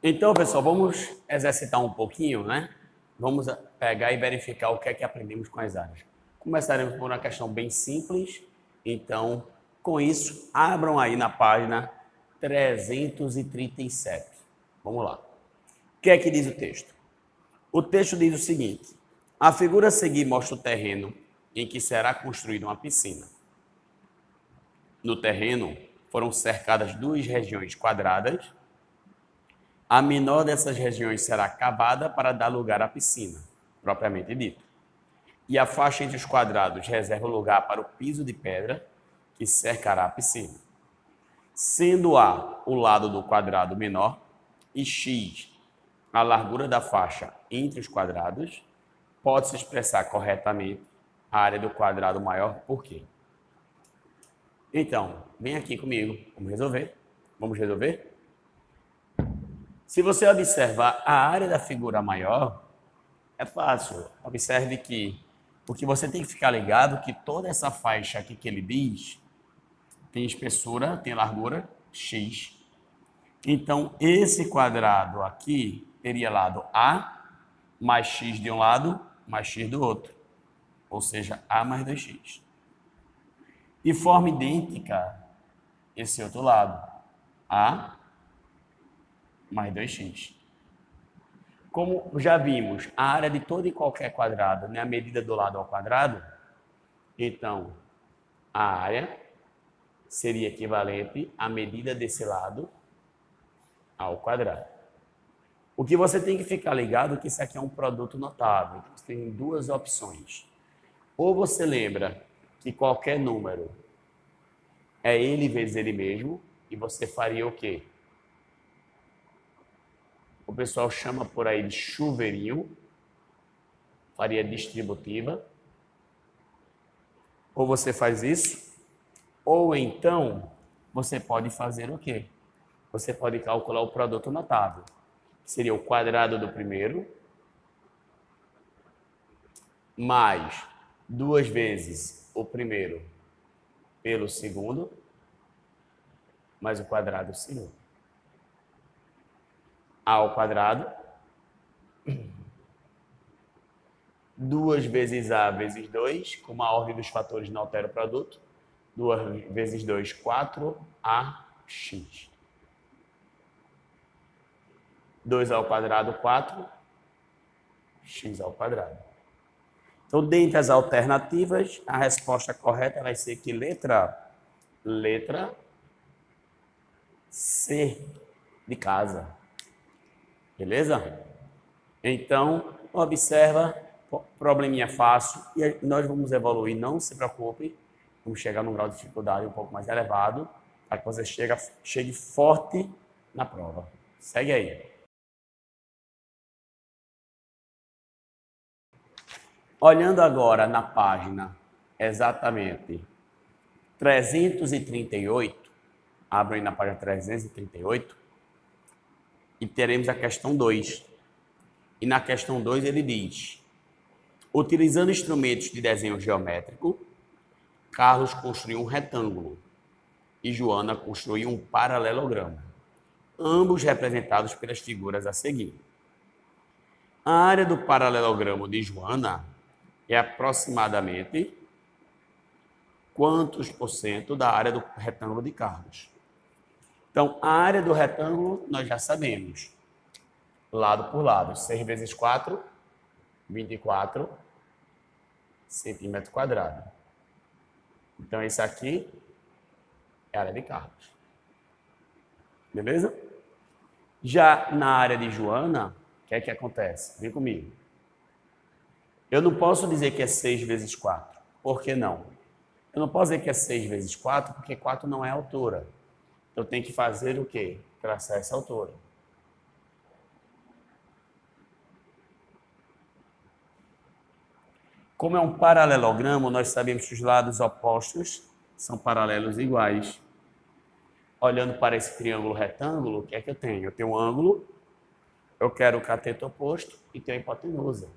Então, pessoal, vamos exercitar um pouquinho, né? Vamos pegar e verificar o que é que aprendemos com as áreas. Começaremos por uma questão bem simples. Então, com isso, abram aí na página 337. Vamos lá. O que é que diz o texto? O texto diz o seguinte: a figura a seguir mostra o terreno em que será construída uma piscina. No terreno foram cercadas duas regiões quadradas. A menor dessas regiões será cavada para dar lugar à piscina, propriamente dito. E a faixa entre os quadrados reserva lugar para o piso de pedra que cercará a piscina. Sendo A o lado do quadrado menor e X a largura da faixa entre os quadrados, pode-se expressar corretamente a área do quadrado maior por quê? Então, vem aqui comigo, vamos resolver. Vamos resolver? Se você observar a área da figura maior, é fácil. Observe que o que você tem que ficar ligado que toda essa faixa aqui que ele diz tem espessura, tem largura x. Então, esse quadrado aqui teria lado A mais x de um lado, mais x do outro. Ou seja, A mais 2x. De forma idêntica, esse outro lado, A mais 2x. Como já vimos, a área de todo e qualquer quadrado, né, a medida do lado ao quadrado, então a área seria equivalente à medida desse lado ao quadrado. O que você tem que ficar ligado é que isso aqui é um produto notável. Você tem duas opções. Ou você lembra que qualquer número é ele vezes ele mesmo, e você faria o quê? O pessoal chama por aí de chuveirinho, faria distributiva. Ou você faz isso, ou então você pode fazer o quê? Você pode calcular o produto notável. Seria o quadrado do primeiro, mais 2 vezes o primeiro pelo segundo, mais o quadrado do segundo. A ao quadrado, 2 vezes A vezes 2, como a ordem dos fatores não altera o produto, 2 vezes 2, 4AX. 2 ao quadrado, 4, x ao quadrado. Então, dentre as alternativas, a resposta correta vai ser que letra C de casa. Beleza? Então, observa, probleminha fácil, e nós vamos evoluir, não se preocupe, vamos chegar num grau de dificuldade um pouco mais elevado, para que você chegue forte na prova. Segue aí. Olhando agora na página exatamente 338, abra aí na página 338, e teremos a questão 2. E na questão 2 ele diz: utilizando instrumentos de desenho geométrico, Carlos construiu um retângulo e Joana construiu um paralelogramo, ambos representados pelas figuras a seguir. A área do paralelogramo de Joana é aproximadamente quantos por cento da área do retângulo de Carlos? Então, a área do retângulo nós já sabemos. Lado por lado. 6 vezes 4, 24 centímetros quadrados. Então, esse aqui é a área de Carlos. Beleza? Já na área de Joana, o que é que acontece? Vem comigo. Eu não posso dizer que é 6 vezes 4. Por que não? Eu não posso dizer que é 6 vezes 4, porque 4 não é altura. Eu tenho que fazer o quê? Traçar essa altura. Como é um paralelogramo, nós sabemos que os lados opostos são paralelos iguais. Olhando para esse triângulo retângulo, o que é que eu tenho? Eu tenho um ângulo, eu quero o cateto oposto e tenho a hipotenusa.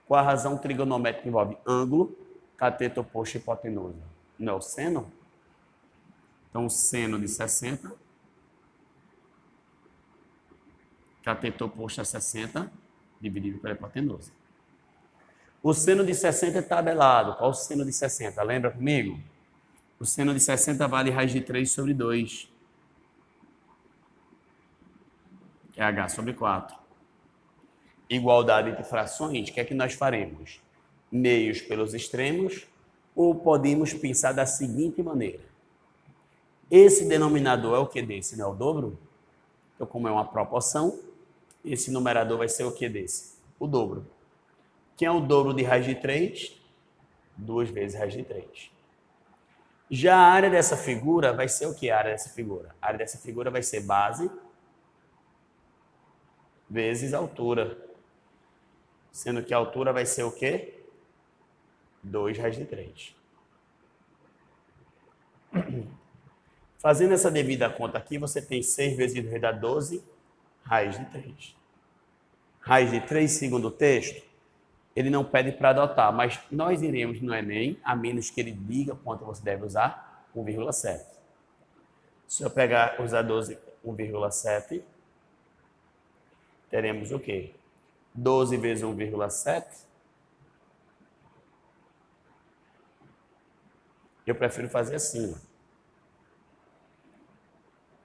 Qual a razão trigonométrica envolve ângulo, cateto oposto e hipotenusa? Não é o seno? Então, o seno de 60 Cateto oposto a 60 dividido pela hipotenusa. O seno de 60 é tabelado. Qual o seno de 60? Lembra comigo? O seno de 60 vale raiz de 3 sobre 2. Que é h sobre 4. Igualdade de frações, o que é que nós faremos? Meios pelos extremos, ou podemos pensar da seguinte maneira. Esse denominador é o que desse, não é o dobro? Então, como é uma proporção, esse numerador vai ser o que desse? O dobro. Que é o dobro de raiz de 3? 2 vezes raiz de 3. Já a área dessa figura vai ser o que? A área dessa figura? A área dessa figura vai ser base vezes altura. Sendo que a altura vai ser o quê? 2 raiz de 3. Fazendo essa devida conta aqui, você tem 6 vezes 2 dá 12, raiz de 3. Raiz de 3, segundo o texto, ele não pede para adotar, mas nós iremos no Enem, a menos que ele diga quanto você deve usar, 1,7. Se eu usar 12, 1,7, teremos o quê? 12 vezes 1,7. Eu prefiro fazer assim.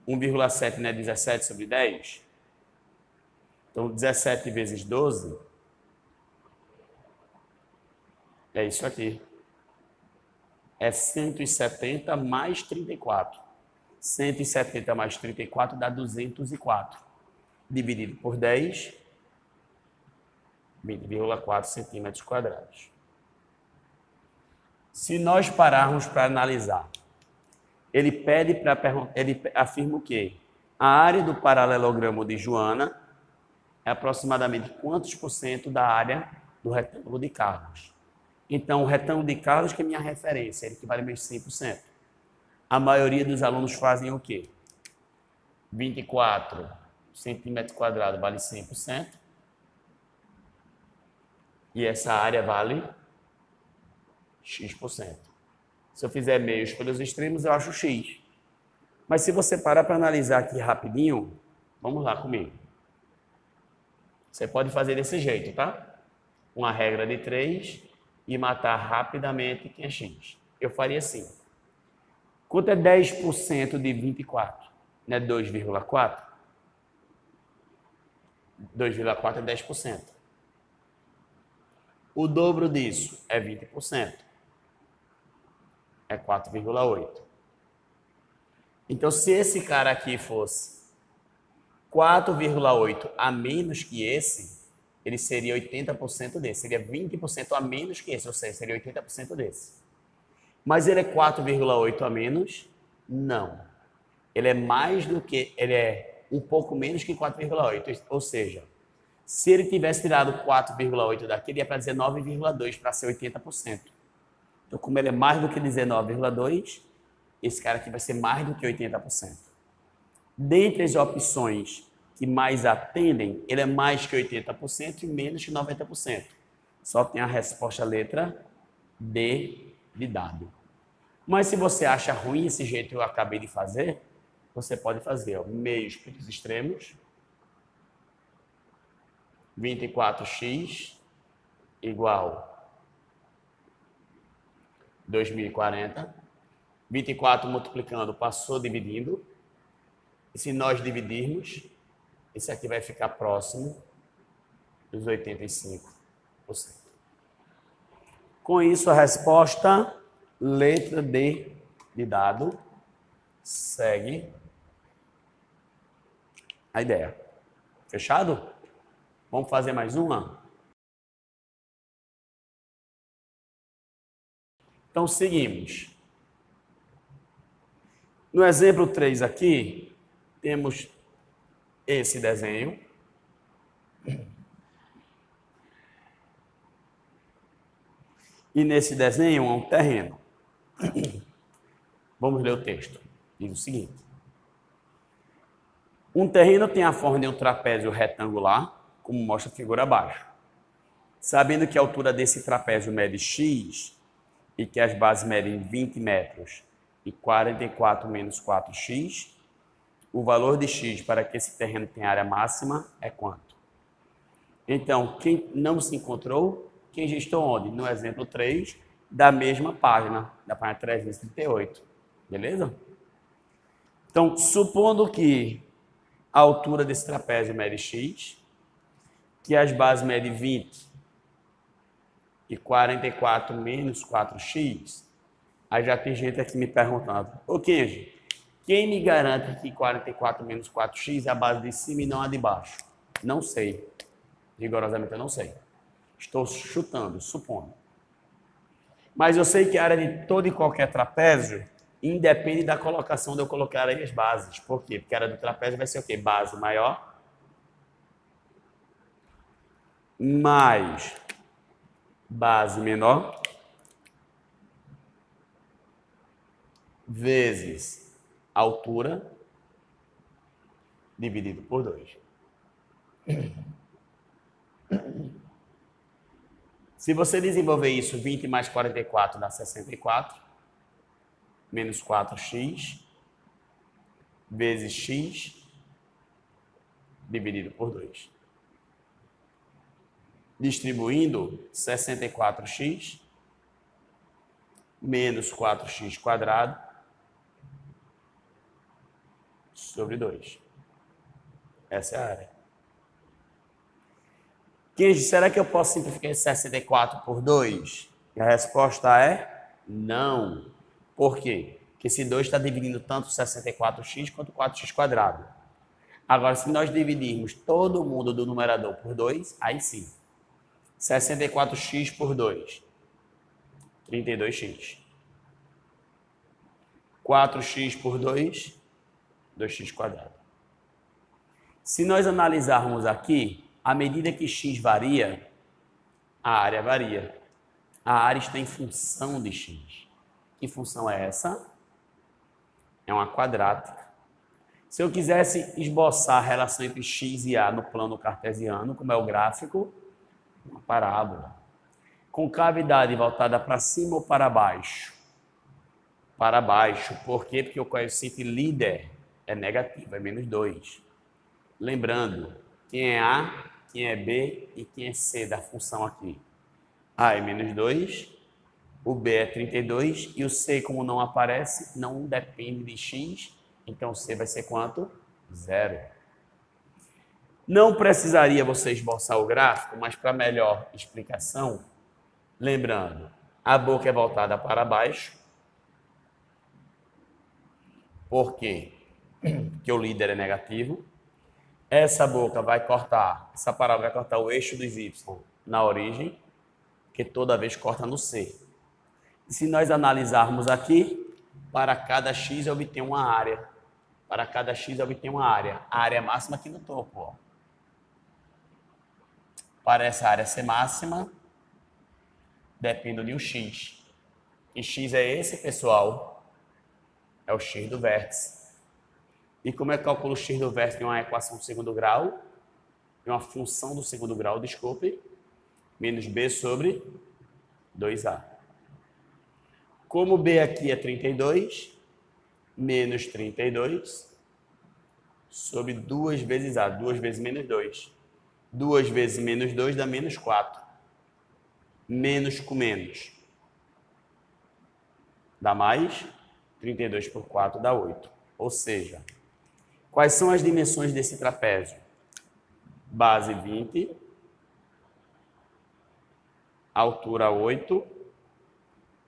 1,7 não é 17 sobre 10? Então, 17 vezes 12 é isso aqui. É 170 mais 34. 170 mais 34 dá 204. Dividido por 10, 20,4 centímetros quadrados. Se nós pararmos para analisar, ele afirma o quê? A área do paralelogramo de Joana é aproximadamente quantos por cento da área do retângulo de Carlos? Então, o retângulo de Carlos, que é minha referência, ele equivale a menos 100%. A maioria dos alunos fazem o quê? 24 centímetros quadrados vale 100%. E essa área vale x%. Se eu fizer meios pelos extremos, eu acho x. Mas se você parar para analisar aqui rapidinho, vamos lá comigo. Você pode fazer desse jeito, tá? Uma regra de 3 e matar rapidamente quem é x. Eu faria assim. Quanto é 10% de 24? Não é 2,4? 2,4 é 10%. O dobro disso é 20%. É 4,8. Então, se esse cara aqui fosse 4,8 a menos que esse, ele seria 80% desse. Seria 20% a menos que esse, ou seja, seria 80% desse. Mas ele é 4,8 a menos? Não. Ele é mais do que... Ele é um pouco menos que 4,8. Ou seja, se ele tivesse tirado 4,8 daqui, ele ia para 19,2 para ser 80%. Então, como ele é mais do que 19,2, esse cara aqui vai ser mais do que 80%. Dentre as opções que mais atendem, ele é mais que 80% e menos que 90%. Só tem a resposta letra D de dado. Mas se você acha ruim esse jeito que eu acabei de fazer, você pode fazer meios pelos extremos, 24x igual 2040. 24 multiplicando passou dividindo. E se nós dividirmos, esse aqui vai ficar próximo dos 85%. Com isso, a resposta, letra D de dado, segue a ideia. Fechado? Vamos fazer mais uma? Então, seguimos. No exemplo 3 aqui, temos esse desenho. E nesse desenho é um terreno. Vamos ler o texto. Diz o seguinte. Um terreno tem a forma de um trapézio retangular, como mostra a figura abaixo. Sabendo que a altura desse trapézio mede x e que as bases medem 20 metros e 44 menos 4x, o valor de x para que esse terreno tenha área máxima é quanto? Então, quem não se encontrou, quem registrou onde? No exemplo 3 da mesma página, da página 338. Beleza? Então, supondo que a altura desse trapézio mede x, que as bases medem 20 e 44 menos 4x, aí já tem gente aqui me perguntando, ô Kenji, quem me garante que 44 menos 4x é a base de cima e não a de baixo? Não sei. Rigorosamente eu não sei. Estou chutando, supondo. Mas eu sei que a área de todo e qualquer trapézio independe da colocação de eu colocar aí as bases. Por quê? Porque a área do trapézio vai ser o quê? Base maior mais base menor vezes altura dividido por 2. Se você desenvolver isso, 20 mais 44 dá 64, menos 4x, vezes x, dividido por 2. Distribuindo, 64x, menos 4x quadrado, sobre 2. Essa é a área. Kenji, será que eu posso simplificar esse 64 por 2? E a resposta é não. Por quê? Porque esse 2 está dividindo tanto 64x quanto 4x quadrado. Agora, se nós dividirmos todo mundo do numerador por 2, aí sim. 64x por 2, 32x. 4x por 2, 2x quadrado. Se nós analisarmos aqui, à medida que x varia, a área varia. A área está em função de x. Que função é essa? É uma quadrática. Se eu quisesse esboçar a relação entre x e a no plano cartesiano, como é o gráfico, uma parábola. Com cavidade voltada para cima ou para baixo? Para baixo. Por quê? Porque o coeficiente líder é negativo, é menos 2. Lembrando, quem é A, quem é B e quem é C da função aqui? A é menos 2, o B é 32 e o C, como não aparece, não depende de x, então o C vai ser quanto? 0. Não precisaria você esboçar o gráfico, mas para melhor explicação, lembrando, a boca é voltada para baixo. Por quê? Porque o líder é negativo. Essa boca vai cortar, essa parábola vai cortar o eixo dos y na origem, que toda vez corta no C. E se nós analisarmos aqui, para cada x eu obtenho uma área. Para cada x eu obtenho uma área. A área máxima aqui no topo, ó. Para essa área ser máxima, depende de um x. E x é esse, pessoal? É o x do vértice. E como é que calculo o x do vértice em uma equação do segundo grau? Em uma função do segundo grau, desculpe. Menos b sobre 2a. Como b aqui é 32, menos 32 sobre 2 vezes a. 2 vezes menos 2. 2 vezes menos 2 dá menos 4. Menos com menos dá mais. 32 por 4 dá 8. Ou seja, quais são as dimensões desse trapézio? Base 20, altura 8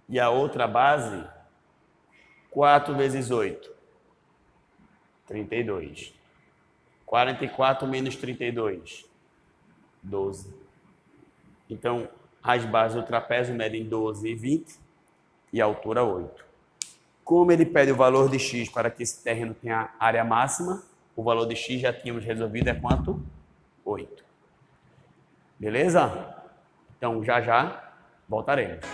e a outra base 4 vezes 8, 32. 44 menos 32, 12. Então, as bases do trapézio medem 12 e 20 e a altura 8. Como ele pede o valor de x para que esse terreno tenha área máxima, o valor de x já tínhamos resolvido, é quanto? 8. Beleza? Então, já voltaremos.